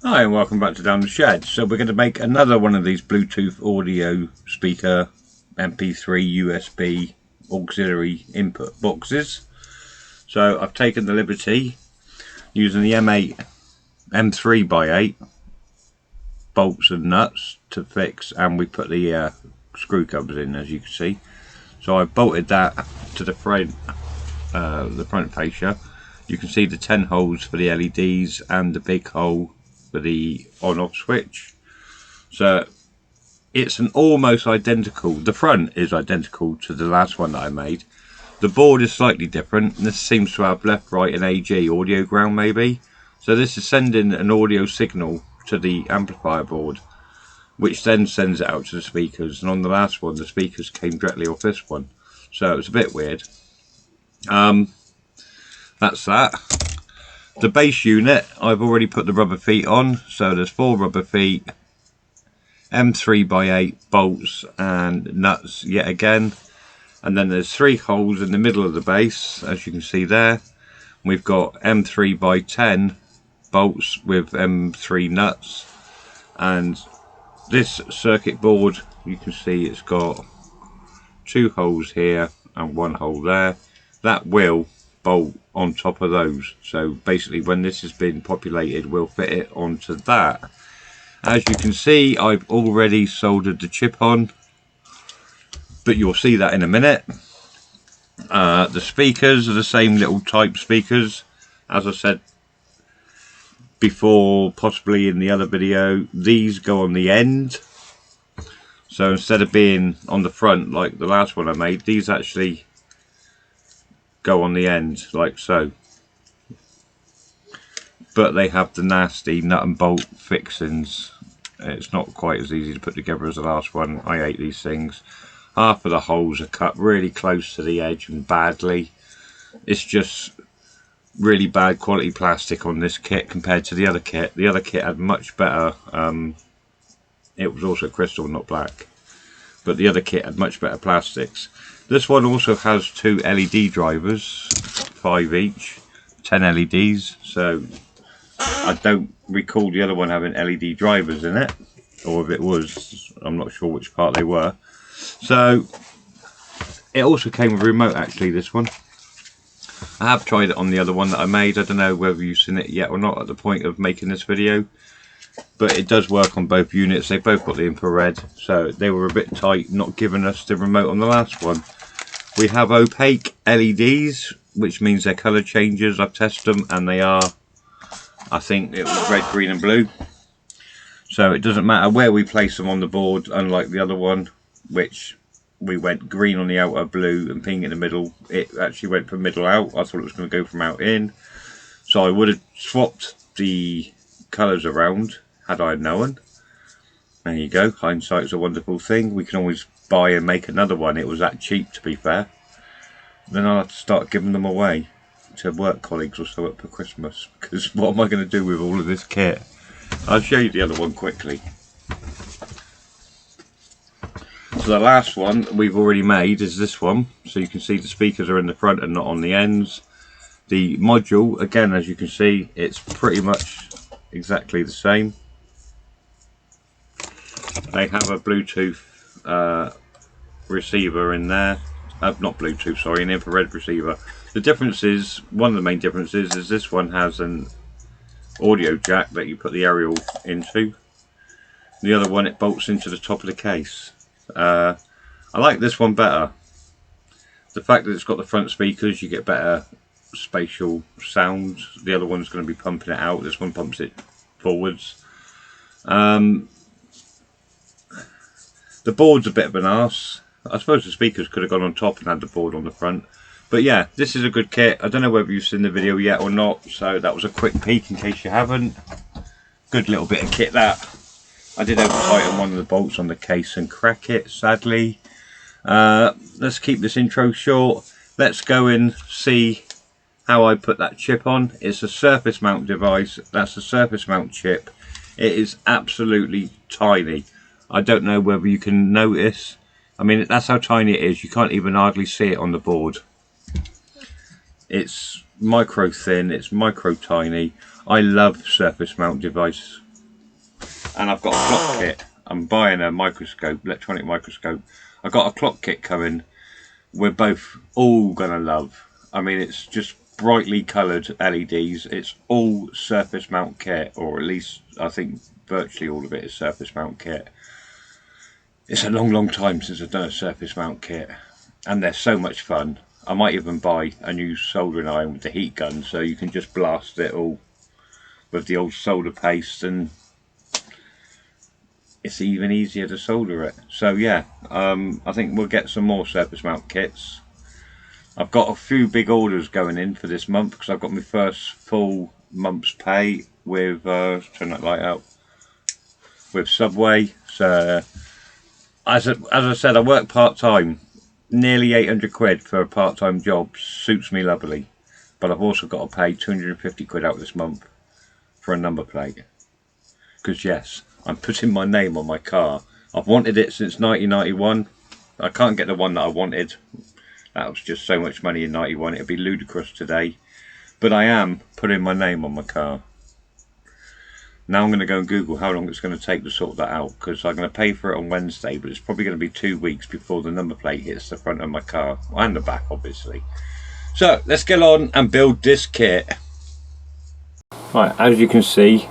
Hi and welcome back to Down the Shed. So we're going to make another one of these Bluetooth audio speaker MP3 USB auxiliary input boxes. So I've taken the liberty using the M3x8 bolts and nuts to fix, and we put the screw covers in, as you can see. So I've bolted that to the front fascia. You can see the 10 holes for the LEDs and the big hole for the on-off switch. So it's an almost identical, the front is identical to the last one that I made. The board is slightly different. This seems to have left, right and AG, audio ground maybe. So this is sending an audio signal to the amplifier board, which then sends it out to the speakers. And on the last one, the speakers came directly off this one. So it's a bit weird. That's that. The base unit, I've already put the rubber feet on. So there's 4 rubber feet, M3x8 bolts and nuts yet again. And then there's 3 holes in the middle of the base, as you can see there. We've got M3x10 bolts with M3 nuts. And this circuit board, you can see it's got 2 holes here and 1 hole there. That will bolt on top of those. So basically when this has been populated, we'll fit it onto that. As you can see, I've already soldered the chip on, but you'll see that in a minute. The speakers are the same little type speakers. As I said before, possibly in the other video, these go on the end. So instead of being on the front like the last one I made, these actually go on the end like so. But they have the nasty nut and bolt fixings. It's not quite as easy to put together as the last one. I hate these things. Half of the holes are cut really close to the edge and badly. It's just really bad quality plastic on this kit compared to the other kit. The other kit had much better, it was also crystal, not black, but the other kit had much better plastics. This one also has 2 LED drivers, 5 each, 10 LEDs, so I don't recall the other one having LED drivers in it, or if it was, I'm not sure which part they were. So it also came with a remote, actually, this one. I have tried it on the other one that I made. I don't know whether you've seen it yet or not at the point of making this video, but it does work on both units. They both got the infrared, so they were a bit tight not giving us the remote on the last one. We have opaque LEDs, which means they're colour changes. I've tested them and they are, I think it was red, green and blue. So it doesn't matter where we place them on the board, unlike the other one, which we went green on the outer, blue and pink in the middle. It actually went from middle out. I thought it was going to go from out in. So I would have swapped the colours around had I known. There you go. Hindsight is a wonderful thing. We can always buy and make another one. It was that cheap, to be fair. Then I'll have to start giving them away to work colleagues or so up for Christmas, because what am I going to do with all of this kit? I'll show you the other one quickly. So the last one we've already made is this one. So you can see the speakers are in the front and not on the ends. The module, again, as you can see, it's pretty much exactly the same. They have a Bluetooth receiver in there. Not Bluetooth, sorry, an infrared receiver. The difference is, one of the main differences is this one has an audio jack that you put the aerial into. The other one, it bolts into the top of the case. I like this one better. The fact that it's got the front speakers, you get better spatial sound. The other one's going to be pumping it out. This one pumps it forwards. The board's a bit of an arse. I suppose the speakers could have gone on top and had the board on the front. But yeah, this is a good kit. I don't know whether you've seen the video yet or not, so that was a quick peek in case you haven't. Good little bit of kit that. I did have to tighten one of the bolts on the case and crack it, sadly. Let's keep this intro short. Let's go and see how I put that chip on. It's a surface mount device. That's a surface mount chip. It is absolutely tiny. I don't know whether you can notice. I mean, that's how tiny it is. You can't even hardly see it on the board. It's micro thin. It's micro tiny. I love surface mount device and I've got a clock kit. I'm buying a microscope, electronic microscope. I've got a clock kit coming. We're both all gonna love. I mean, it's just brightly coloured LEDs. It's all surface mount kit, or at least I think virtually all of it is surface mount kit. It's a long time since I've done a surface mount kit, and they're so much fun. I might even buy a new soldering iron with the heat gun, so you can just blast it all with the old solder paste, and it's even easier to solder it. So yeah, I think we'll get some more surface mount kits. I've got a few big orders going in for this month because I've got my first full month's pay with turn that light out, with Subway. So as I said, I work part-time. Nearly 800 quid for a part-time job suits me lovely, but I've also got to pay 250 quid out this month for a number plate, because yes, I'm putting my name on my car. I've wanted it since 1991. I can't get the one that I wanted. That was just so much money in 91, it'd be ludicrous today. But I am putting my name on my car. Now I'm going to go and Google how long it's going to take to sort that out, because I'm going to pay for it on Wednesday, but it's probably going to be 2 weeks before the number plate hits the front of my car, and the back obviously. So let's get on and build this kit. Right, as you can see,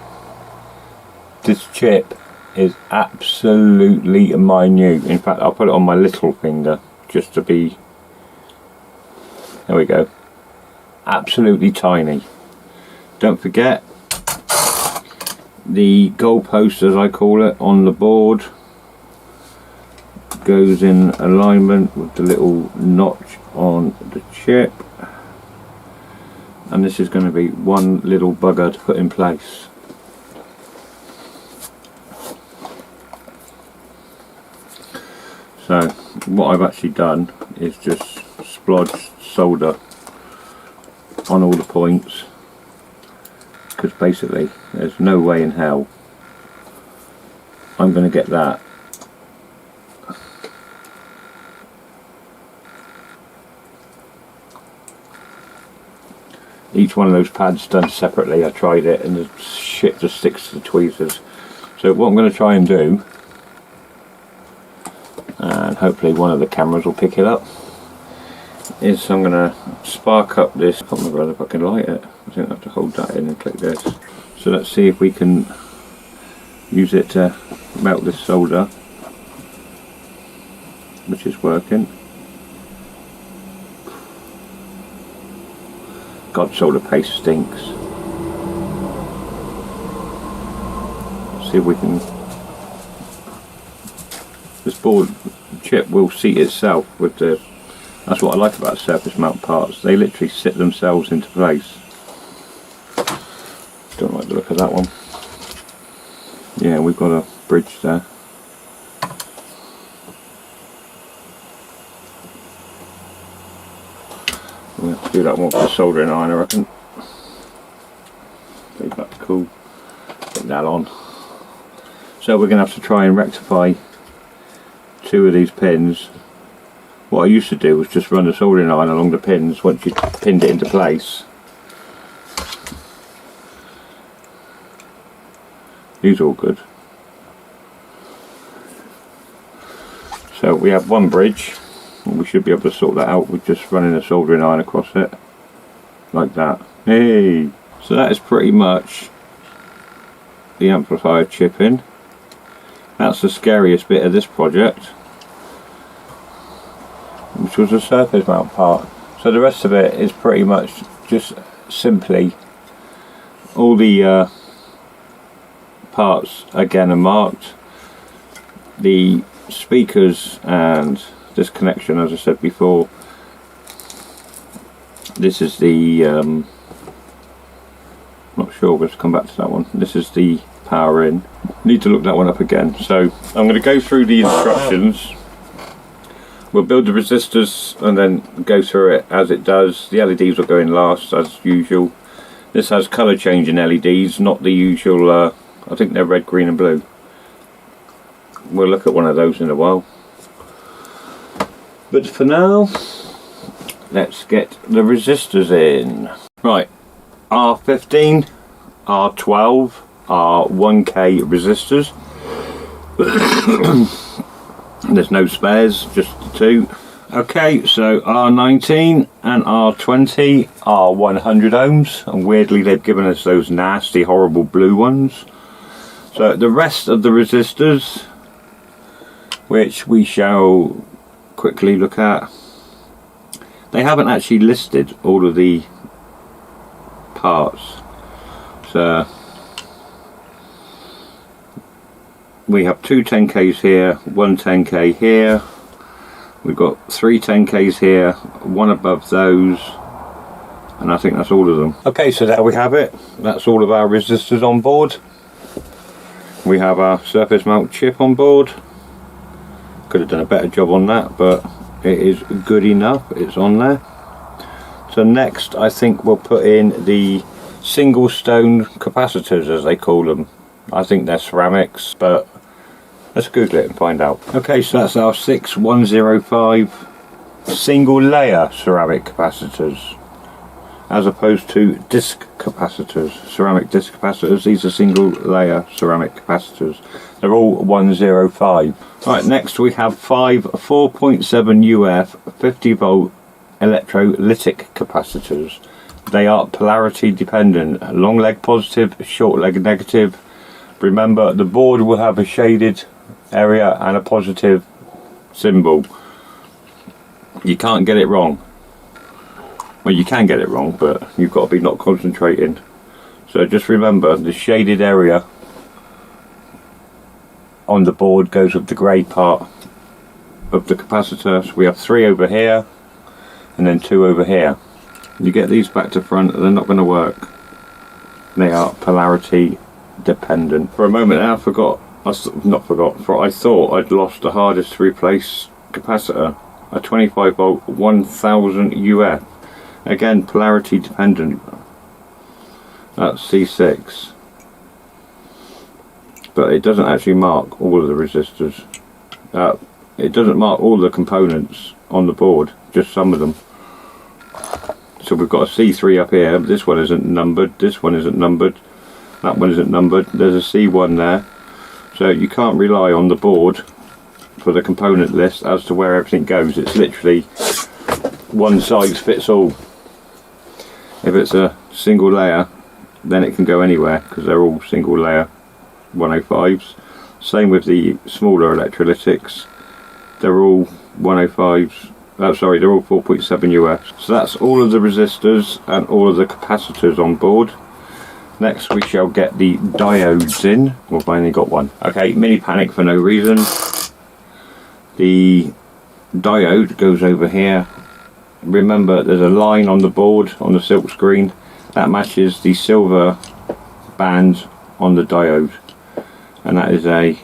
this chip is absolutely minute. In fact, I'll put it on my little finger just to be, there we go, absolutely tiny. Don't forget the goalpost, as I call it, on the board goes in alignment with the little notch on the chip, and this is going to be one little bugger to put in place. So what I've actually done is just splodged solder on all the points, because basically there's no way in hell I'm going to get that each one of those pads done separately. I tried it and the shit just sticks to the tweezers. So what I'm going to try and do, and hopefully one of the cameras will pick it up, is I'm going to spark up this. I can't remember if I can light it. I think I have to hold that in and click this. So let's see if we can use it to melt this solder, which is working. God, solder paste stinks. See if we can. This board chip will seat itself with the. That's what I like about surface mount parts. They literally sit themselves into place. Don't like the look of that one. Yeah, we've got a bridge there. We'll have to do that one with the soldering iron, I reckon. Leave that cool. Put that on. So we're going to have to try and rectify 2 of these pins. What I used to do was just run the soldering iron along the pins once you pinned it into place. These are all good. So we have one bridge, and we should be able to sort that out with just running a soldering iron across it, like that. Hey! So that is pretty much the amplifier chip in. That's the scariest bit of this project, which was a surface mount part. So the rest of it is pretty much just simply all the parts again are marked. The speakers and this connection, as I said before, this is the not sure, let's come back to that one. This is the power in. Need to look that one up again. So I'm going to go through the instructions. We'll build the resistors and then go through it as it does. The LEDs will go in last as usual. This has colour changing LEDs, not the usual, I think they're red, green and blue. We'll look at one of those in a while. But for now, let's get the resistors in. Right, R15, R12, are 1K resistors. There's no spares, just the two. Okay, so R19 and R20 are 100 ohms, and weirdly they've given us those nasty, horrible blue ones. So the rest of the resistors, which we shall quickly look at, they haven't actually listed all of the parts. So we have two 10Ks here, one 10K here, we've got three 10Ks here, one above those, and I think that's all of them. Okay, so there we have it. That's all of our resistors on board. We have our surface mount chip on board. Could have done a better job on that, but it is good enough, it's on there. So next I think we'll put in the single stone capacitors, as they call them. I think they're ceramics, but let's Google it and find out. Okay, so that's our 6105 single layer ceramic capacitors, as opposed to disc capacitors, ceramic disc capacitors. These are single layer ceramic capacitors. They're all 105. Right, next we have 5 4.7 UF 50 volt electrolytic capacitors. They are polarity dependent, long leg positive, short leg negative. Remember, the board will have a shaded area and a positive symbol. You can't get it wrong. Well, you can get it wrong, but you've got to be not concentrating. So just remember, the shaded area on the board goes with the grey part of the capacitor. So we have 3 over here and then 2 over here. You get these back to front, they're not going to work. They are polarity dependent. For a moment there, I thought I'd lost the hardest to replace capacitor, a 25 volt 1000 UF. Again, polarity dependent. That's C6. But it doesn't actually mark all of the resistors. It doesn't mark all the components on the board, just some of them. So we've got a C3 up here, but this one isn't numbered, this one isn't numbered, that one isn't numbered, there's a C1 there. So you can't rely on the board for the component list as to where everything goes. It's literally one size fits all. If it's a single layer, then it can go anywhere, because they're all single layer 105s. Same with the smaller electrolytics, they're all 105s. Sorry, they're all 4.7 UF. So that's all of the resistors and all of the capacitors on board. Next we shall get the diodes in. Well, I've only got one. Okay, mini panic for no reason. The diode goes over here. Remember, there's a line on the board on the silk screen that matches the silver band on the diode, and that is a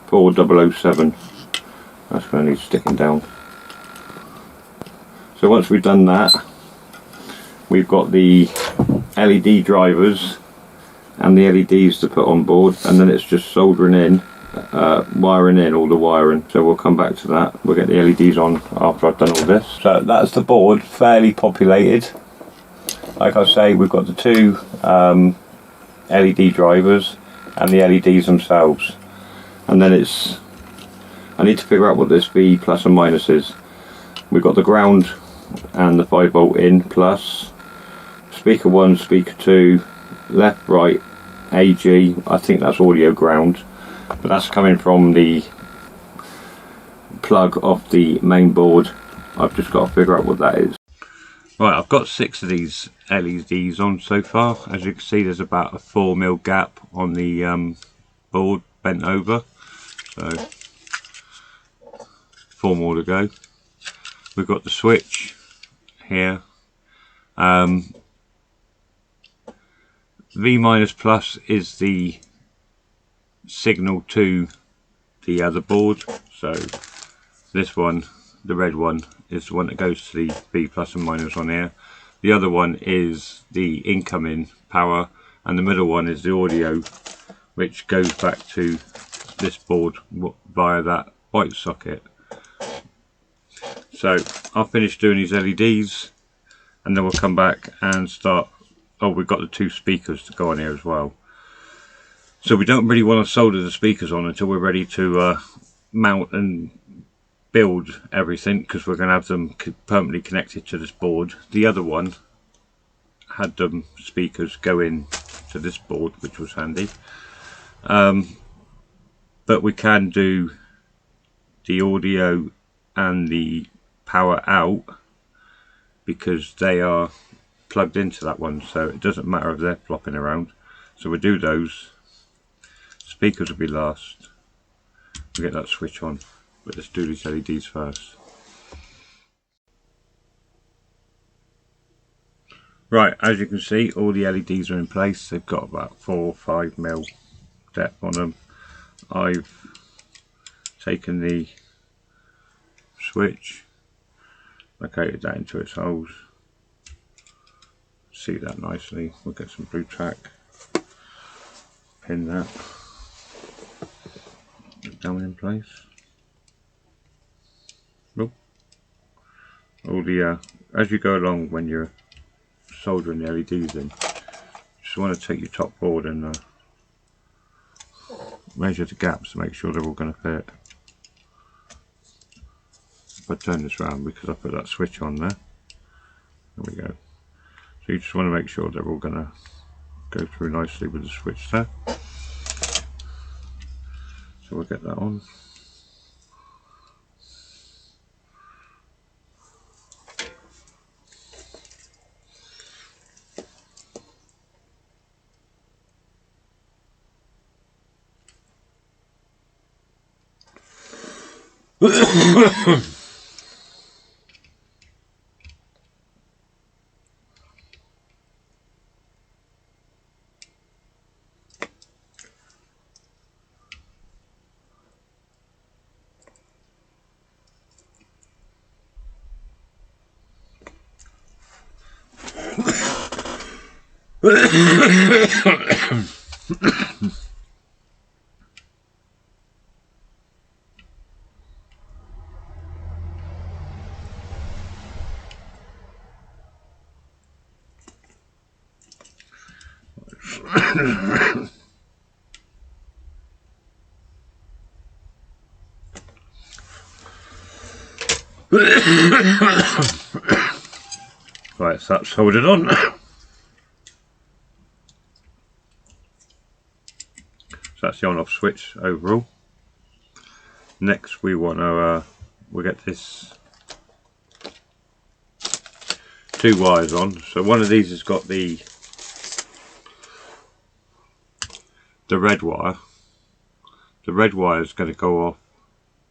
4007. That's going to need sticking down. So once we've done that, we've got the LED drivers and the LEDs to put on board, and then it's just soldering in, wiring in all the wiring. So we'll come back to that. We'll get the LEDs on after I've done all this. So that's the board, fairly populated. Like I say, we've got the two LED drivers and the LEDs themselves, and then I need to figure out what this V plus and minus is. We've got the ground and the 5 volt in plus, speaker 1, speaker 2, left, right, AG, I think that's audio ground, but that's coming from the plug off the main board. I've just got to figure out what that is. Right, I've got 6 of these LEDs on so far. As you can see, there's about a 4mm gap on the board bent over, so 4 more to go. We've got the switch here. V minus plus is the signal to the other board, so this one, the red one, is the one that goes to the V plus and minus on here. The other one is the incoming power, and the middle one is the audio, which goes back to this board via that white socket. So I'll finish doing these LEDs, and then we'll come back and start. Oh, we've got the 2 speakers to go on here as well. So we don't really want to solder the speakers on until we're ready to mount and build everything, because we're going to have them permanently connected to this board. The other one had them speakers go in to this board, which was handy. But we can do the audio and the power out because they are plugged into that one, so it doesn't matter if they're flopping around. So we'll do those. Speakers will be last. We'll get that switch on, but let's do these LEDs first. Right, as you can see, all the LEDs are in place. They've got about 4 or 5 mil depth on them. I've taken the switch, located that into its holes. See that nicely. We'll get some blue tack, pin that down in place. Look, all the as you go along when you're soldering the LEDs in, just want to take your top board and measure the gaps to make sure they're all going to fit. If I turn this around, because I put that switch on there, there we go. So you just want to make sure they're all going to go through nicely with the switch there. So we'll get that on. Right, so that's soldered on. So that's the on-off switch overall. Next we want to we'll get this 2 wires on. So one of these has got the red wire. The red wire is going to go off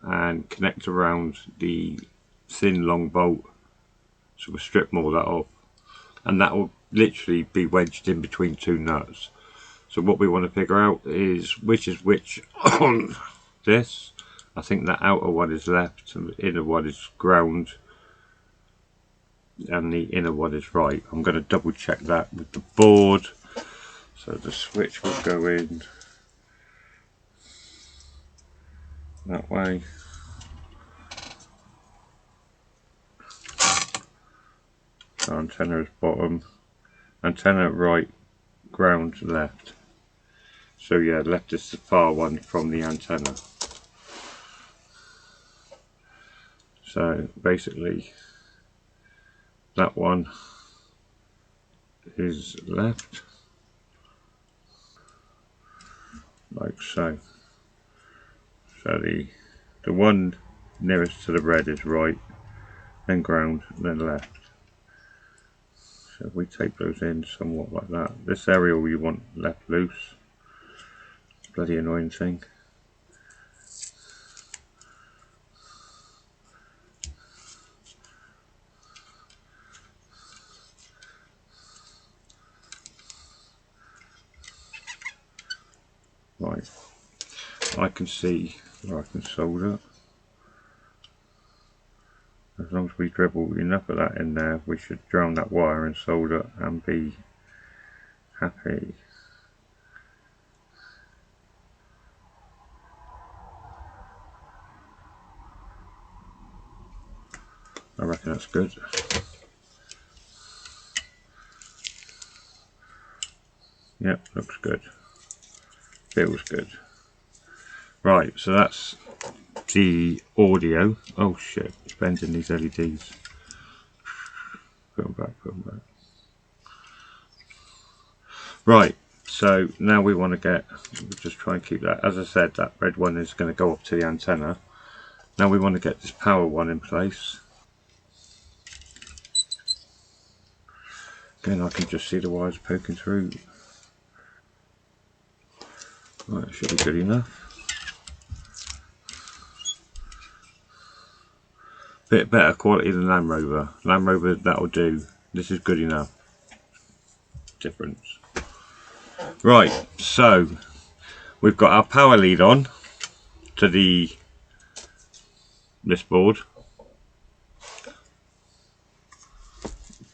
and connect around the thin long bolt, so we'll strip all that off, and that will literally be wedged in between 2 nuts. So what we want to figure out is which is which on this. I think the outer one is left and the inner one is ground and the inner one is right. I'm going to double check that with the board. So the switch will go in that way. So antenna is bottom, antenna right, ground left. So yeah, left is the far one from the antenna. So basically that one is left, like so. So the one nearest to the red is right, then ground, then left. So if we take those in somewhat like that, this area we want left loose. Bloody annoying thing. Right, I can see where I can solder. As long as we dribble enough of that in there, we should drown that wire and solder and be happy. I reckon that's good. Yep, looks good. feels good. Right, so that's the audio. Oh shit, it's bending these LEDs. Put them back, put them back. Right, so now we want to get, we'll just try and keep that. As I said, that red one is going to go up to the antenna. Now we want to get this power one in place. Again, I can just see the wires poking through. Right, that should be good enough. Bit better quality than Land Rover. Land Rover, that'll do. This is good enough. Difference. Right, so we've got our power lead on to this board.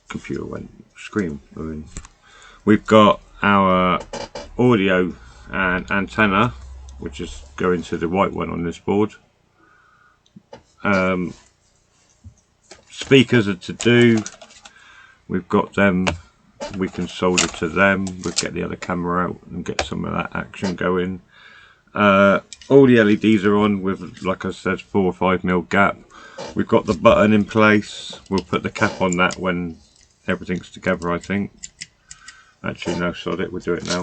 Computer went scream. I mean, we've got our audio and antenna, which is going to the white one on this board. Speakers are to do. We've got them. We can solder to them. We'll get the other camera out and get some of that action going. All the LEDs are on with, like I said, 4 or 5mm gap. We've got the button in place. We'll put the cap on that when everything's together, I think. Actually, no, sod it. We'll do it now.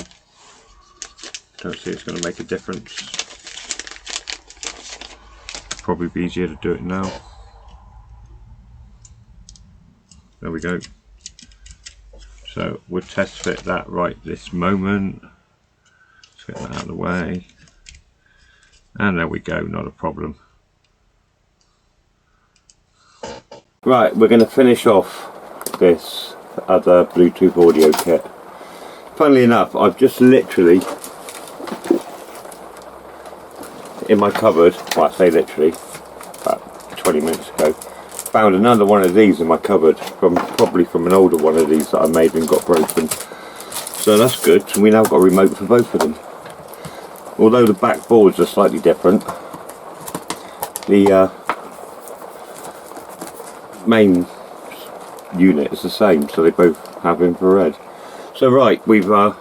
Don't see it's going to make a difference. Probably be easier to do it now. There we go. So we'll test fit that right this moment. Let's get that out of the way. And there we go, not a problem. Right, we're going to finish off this other Bluetooth audio kit. Funnily enough, I've just literally, in my cupboard, well I say literally, about 20 minutes ago, found another one of these in my cupboard, probably from an older one of these that I made and got broken. So that's good, and we now got a remote for both of them. Although the back boards are slightly different, the main unit is the same, so they both have infrared. So right, we've got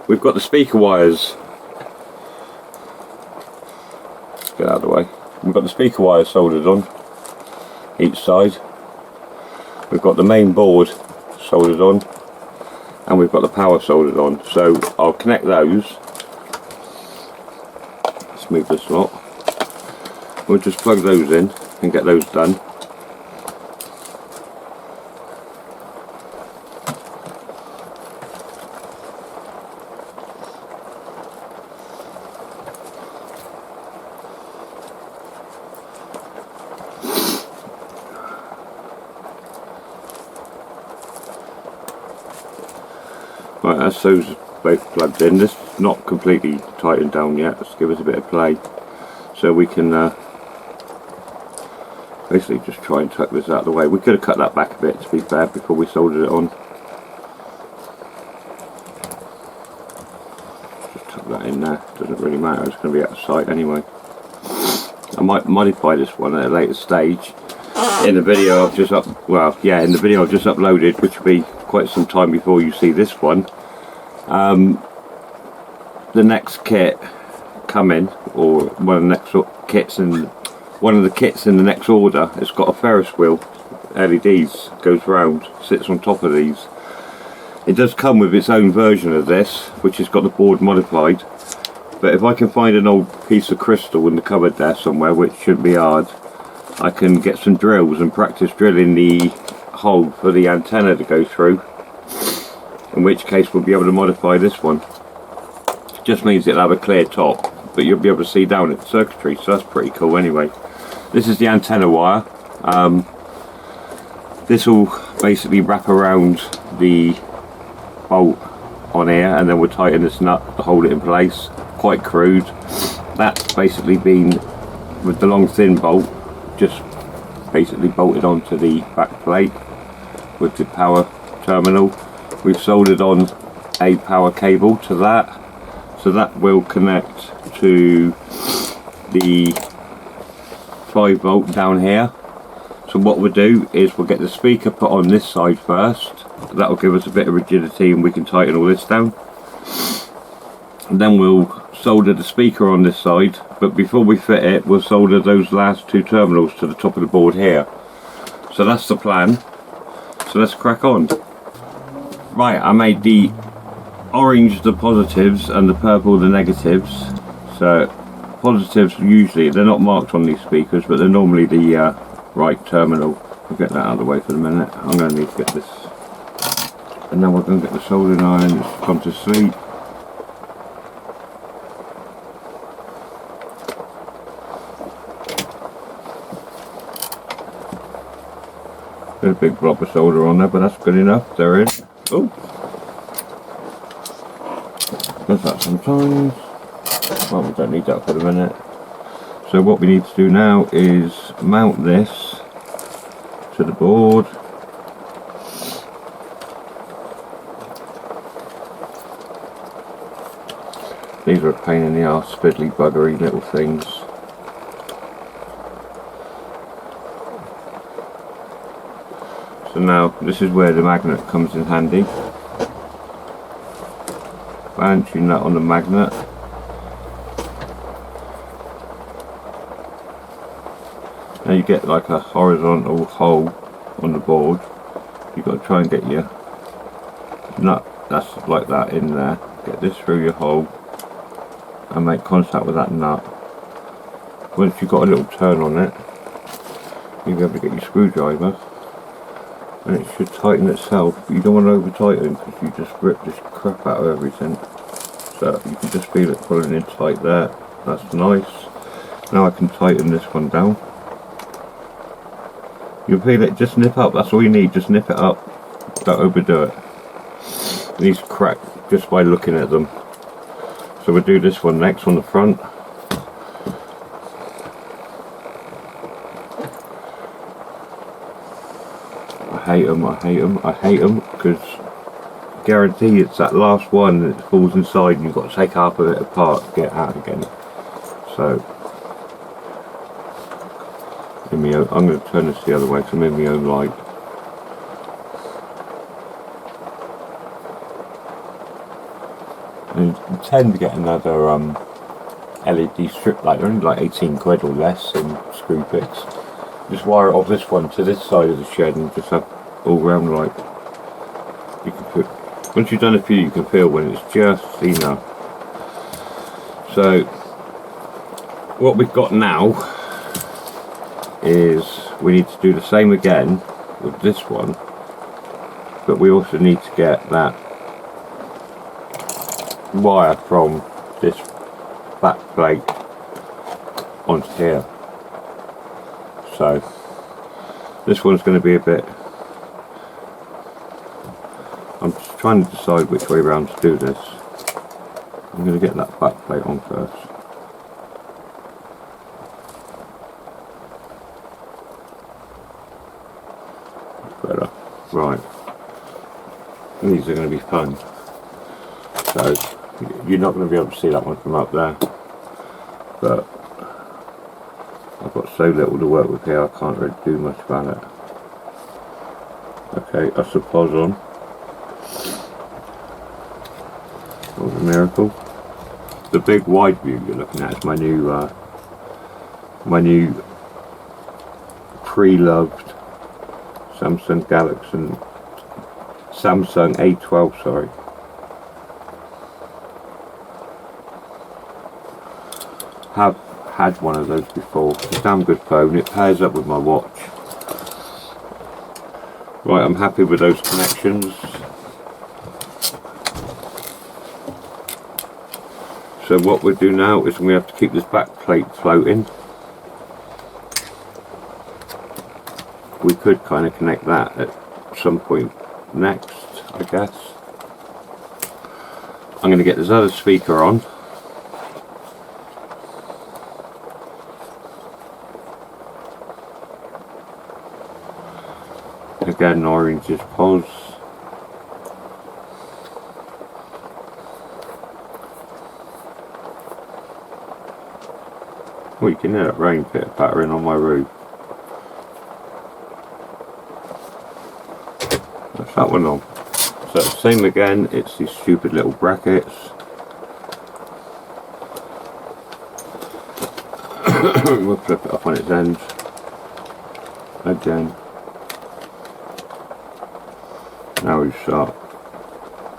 the speaker wires. Let's get out of the way. We've got the speaker wires soldered on each side. We've got the main board soldered on, and we've got the power soldered on. So I'll connect those. Let's move this lot. We'll just plug those in and get those done. Right, that's those both plugged in. This is not completely tightened down yet. Let's give us a bit of play so we can basically just try and tuck this out of the way. We could have cut that back a bit, to be fair, before we soldered it on. Just tuck that in there. Doesn't really matter, it's going to be out of sight anyway. I might modify this one at a later stage. In the video I've just in the video I've just uploaded, which will be quite some time before you see this one. The next kit coming, or one of the next kits in one of the kits in the next order, it's got a Ferris wheel, LEDs, goes round, sits on top of these. It does come with its own version of this, which has got the board modified. But if I can find an old piece of crystal in the cupboard there somewhere, which shouldn't be hard, I can get some drills and practice drilling the hole for the antenna to go through, in which case we'll be able to modify this one. It just means it'll have a clear top, but you'll be able to see down at the circuitry, so that's pretty cool anyway. This is the antenna wire. This will basically wrap around the bolt on here, and then we'll tighten this nut to hold it in place. Quite crude. That's basically been, with the long thin bolt, just basically bolted onto the back plate with the power terminal. We've soldered on a power cable to that, so that will connect to the 5V down here. So what we'll do is we'll get the speaker put on this side first. That will give us a bit of rigidity and we can tighten all this down. And then we'll solder the speaker on this side, but before we fit it, we'll solder those last two terminals to the top of the board here. So that's the plan. So let's crack on. Right, I made the orange the positives and the purple the negatives. So positives, usually they're not marked on these speakers, but they're normally the right terminal. I'll get that out of the way for the minute. I'm going to need to get this, and then we're going to get the soldering iron. It's gone to sleep. There's a big blob of solder on there, but that's good enough. There is. Oh, does that sometimes. Well, we don't need that for the minute. So what we need to do now is mount this to the board. These are a pain in the arse, fiddly buggery little things. So now this is where the magnet comes in handy. Balancing that on the magnet. Now you get like a horizontal hole on the board. You've got to try and get your nut, that's like that, in there. Get this through your hole and make contact with that nut. Once you've got a little turn on it, you'll be able to get your screwdriver and it should tighten itself. But you don't want to over tighten because you just rip this crap out of everything. So you can just feel it pulling in tight there. That's nice. Now I can tighten this one down. You'll feel it just nip up, that's all you need, just nip it up, don't overdo it. These crack just by looking at them. So we'll do this one next on the front. I hate them because guarantee it's that last one that falls inside and you've got to take half of it apart to get it out again. So I'm going to turn this the other way because I'm in my own light. And you tend to get another LED strip light. They're only like 18 quid or less in screw picks. Just wire it off this one to this side of the shed and just have all round light. You can put, once you've done a few, you can feel when it's just enough. So what we've got now is we need to do the same again with this one, but we also need to get that wire from this back plate onto here. So this one's going to be a bit, I'm just trying to decide which way around to do this. I'm going to get that back plate on first. Better. Right. These are going to be fun. So you're not going to be able to see that one from up there. But I've got so little to work with here, I can't really do much about it. Okay, that's the pos on. What a miracle. The big wide view you're looking at is my new pre-loved Samsung A12, sorry. Have had one of those before. It's a damn good phone. It pairs up with my watch. Right, I'm happy with those connections. So what we'll do now is we have to keep this back plate floating. We could kind of connect that at some point next, I guess. I'm going to get this other speaker on. Again, orange is pos. Oh, you can hear that rain pitter pattering on my roof. That's that one on. So same again, it's these stupid little brackets. We'll flip it up on its end again. Now we start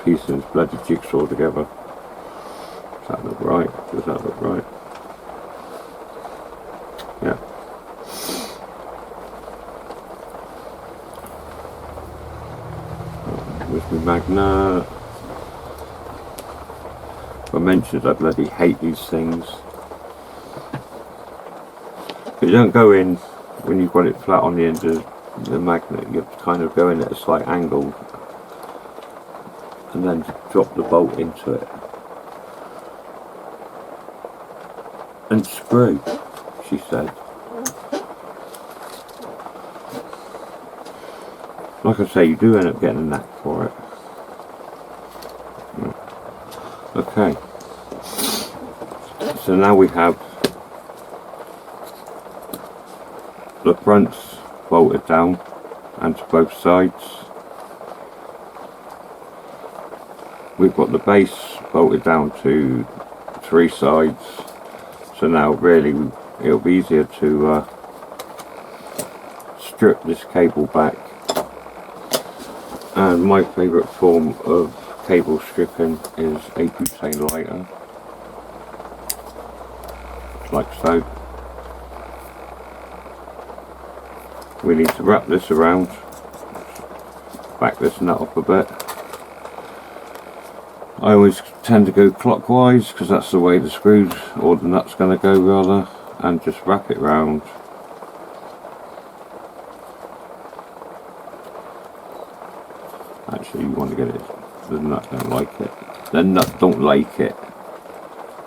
piecing this bloody jigsaw together. Does that look right? Does that look right? Yeah. With my magnet. I mentioned I bloody hate these things. But you don't go in when you've got it flat on the end of the magnet. You have to kind of go in at a slight angle and then drop the bolt into it and screw, she said. Like I say, you do end up getting a knack for it. Okay, so now we have the fronts bolted down and to both sides. We've got the base bolted down to 3 sides, so now really it'll be easier to strip this cable back. And my favourite form of cable stripping is a butane lighter, like so. We need to wrap this around, back this nut up a bit. I always tend to go clockwise because that's the way the screws or the nut's going to go rather, and just wrap it round. Actually, you want to get it, the nut don't like it. The nut don't like it.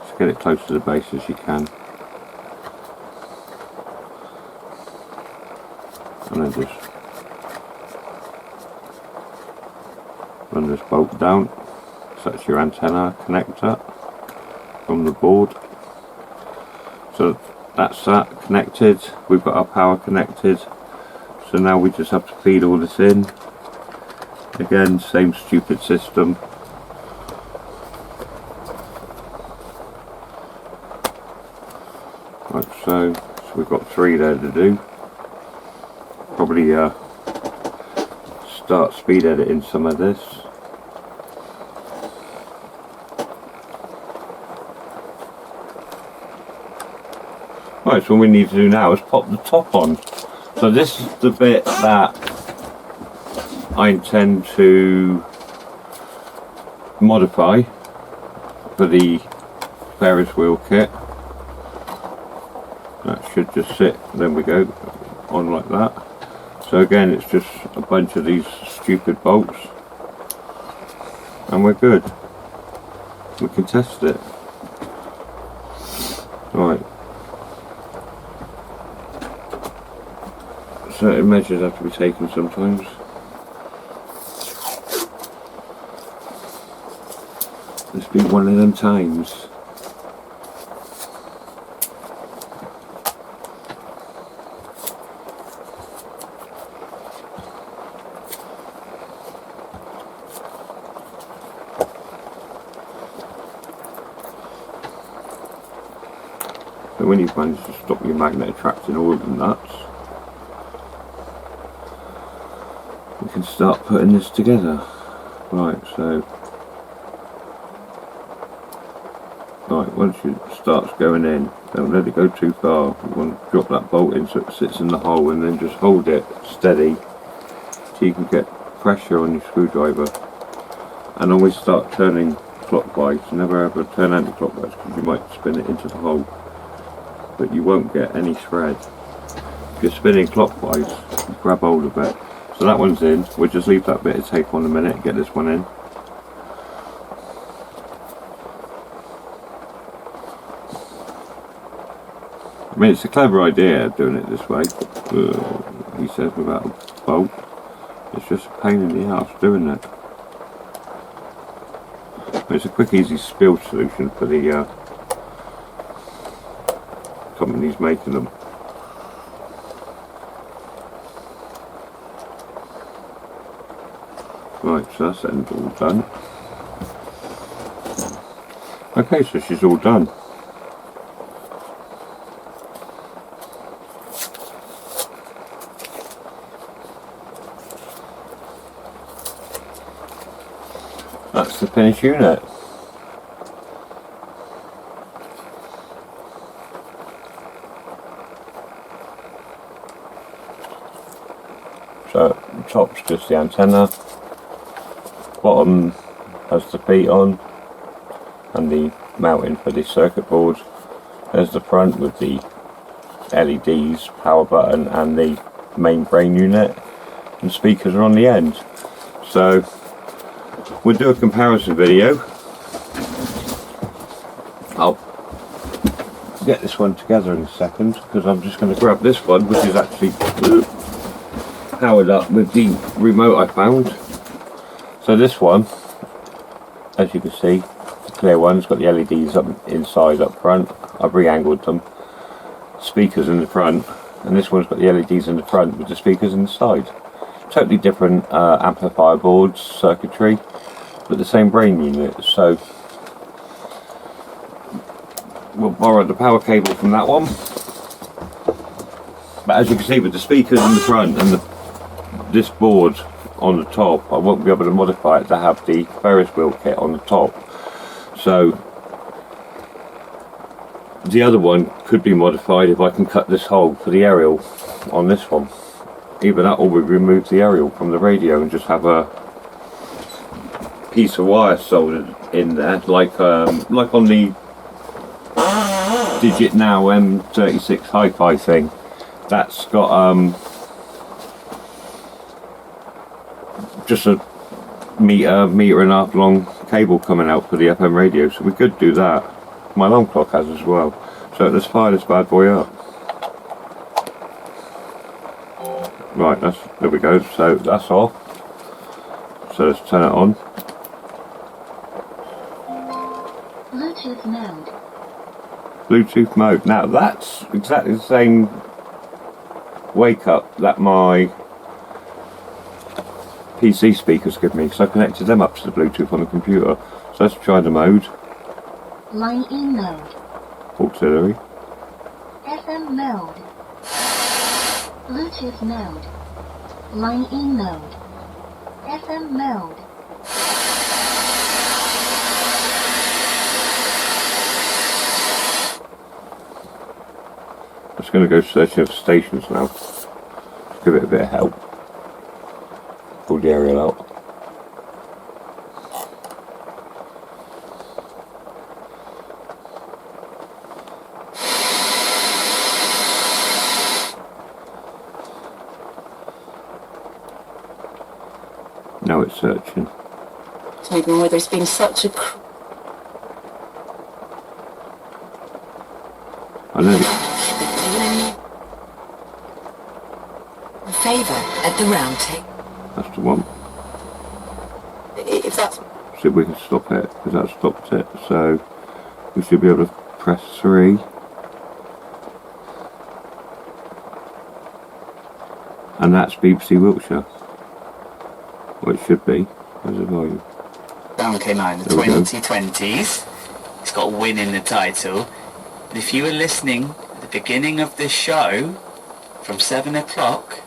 Just get it close to the base as you can. And then just run this bolt down. So that's your antenna connector from the board. So that's that connected. We've got our power connected. So now we just have to feed all this in. Again, same stupid system. Like so. So we've got 3 there to do. Probably start speed editing some of this. Right, so what we need to do now is pop the top on. So this is the bit that I intend to modify for the Ferris wheel kit. That should just sit, then we go on like that. So again, it's just a bunch of these stupid bolts and we're good. We can test it. Right. Certain measures have to be taken sometimes. It's been one of them times. So when you've managed to stop your magnet attracting all of the nuts, we can start putting this together. Right, so once it starts going in, don't let it go too far. You want to drop that bolt in so it sits in the hole, and then just hold it steady so you can get pressure on your screwdriver. And always start turning clockwise. Never ever turn anti-clockwise because you might spin it into the hole, but you won't get any thread. If you're spinning clockwise, you grab hold of it. So that one's in. We'll just leave that bit to take on a minute, get this one in. I mean, it's a clever idea doing it this way, he says, without a bolt. It's just a pain in the ass doing it. But it's a quick, easy spill solution for the companies making them. Right, so that's end all done. Okay, so she's all done. finished unit. So top's just the antenna, bottom has the feet on and the mounting for the circuit board. There's the front with the LEDs, power button and the main brain unit, and speakers are on the end. So we'll do a comparison video. I'll get this one together in a second because I'm just going to grab this one, which is actually powered up with the remote I found. So this one, as you can see, the clear one, it's got the LEDs up inside up front. I've re-angled them. Speakers in the front, and this one's got the LEDs in the front with the speakers inside. Totally different amplifier boards, circuitry, but the same brain unit. So we'll borrow the power cable from that one. But as you can see, with the speakers in the front and this board on the top, I won't be able to modify it to have the Ferris wheel kit on the top. So the other one could be modified if I can cut this hole for the aerial on this one. Either that or we remove the aerial from the radio and just have a piece of wire soldered in there, like on the Digit Now M36 Hi-Fi thing. That's got just a meter and a half long cable coming out for the FM radio, so we could do that. My alarm clock has as well. So let's fire this bad boy up. Right, there we go. So that's off. So let's turn it on. Bluetooth mode. Bluetooth mode. Now that's exactly the same wake up that my PC speakers give me, because I connected them up to the Bluetooth on the computer. So let's try the mode. Line in mode. Auxiliary. FM mode. Bluetooth mode. Line in mode. FM mode. I'm just going to go searching for stations now. Give it a bit of help. Pull the aerial out. Now it's searching. Even where there's been such a I know. favour at the round table. That's the one. If that's... See if we can stop it, because that stopped it. So we should be able to press 3. And that's BBC Wiltshire. Well, it should be. Where's the volume? Down came out in the 2020s. It's got Win in the title. And if you were listening at the beginning of this show, from 7 o'clock,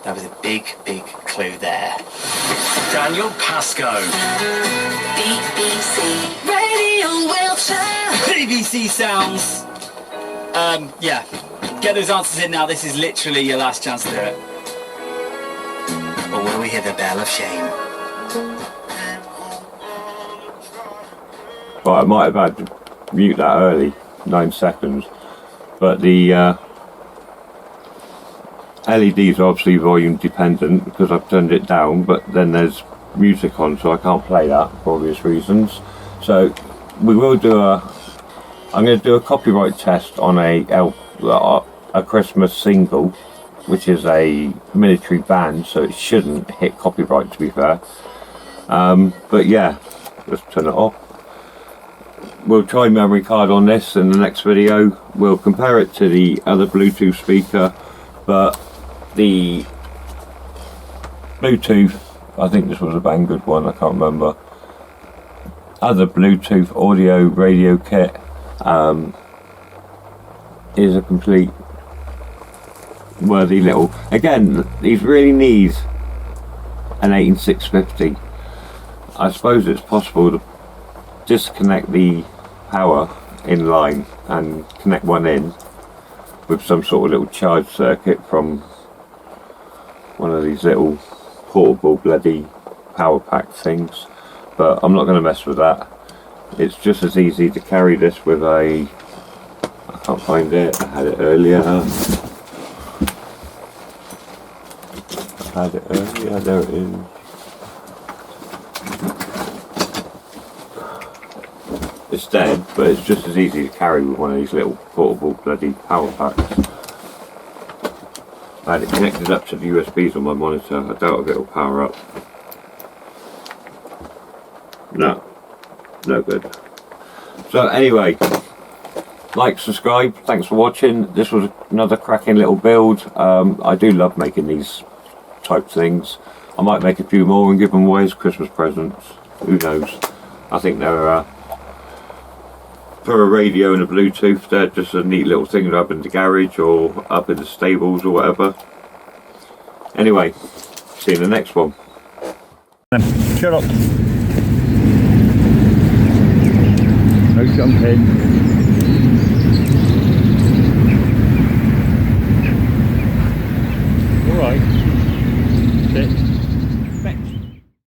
that was a big, big clue there. Daniel Pascoe. BBC Radio Wiltshire. BBC sounds. Yeah. Get those answers in now. This is literally your last chance to do it. Or will we hear the bell of shame? Right, I might have had to mute that early, 9 seconds, but the LEDs are obviously volume dependent because I've turned it down, but then there's music on, so I can't play that for obvious reasons. So we will do I'm going to do a copyright test on a Christmas single, which is a military band, so it shouldn't hit copyright, to be fair. But yeah, let's turn it off. We'll try memory card on this in the next video. We'll compare it to the other Bluetooth speaker, but the Bluetooth, I think this was a Banggood one, I can't remember. Other Bluetooth audio radio kit is a complete worthy little. Again, these really need an 18650. I suppose it's possible to disconnect the power in line and connect one in with some sort of little charge circuit from one of these little portable bloody power pack things, but I'm not going to mess with that. It's just as easy to carry this with a, I can't find it, I had it earlier, there it is. It's dead, but it's just as easy to carry with one of these little portable bloody power packs. I had it connected up to the USBs on my monitor. I doubt if it'll power up. No good. So anyway, like, subscribe, thanks for watching. This was another cracking little build. I do love making these type things. I might make a few more and give them away as Christmas presents. Who knows? I think they're for a radio and a Bluetooth, they're just a neat little thing up in the garage or up in the stables or whatever. Anyway, see you in the next one. Shut up. No jumping.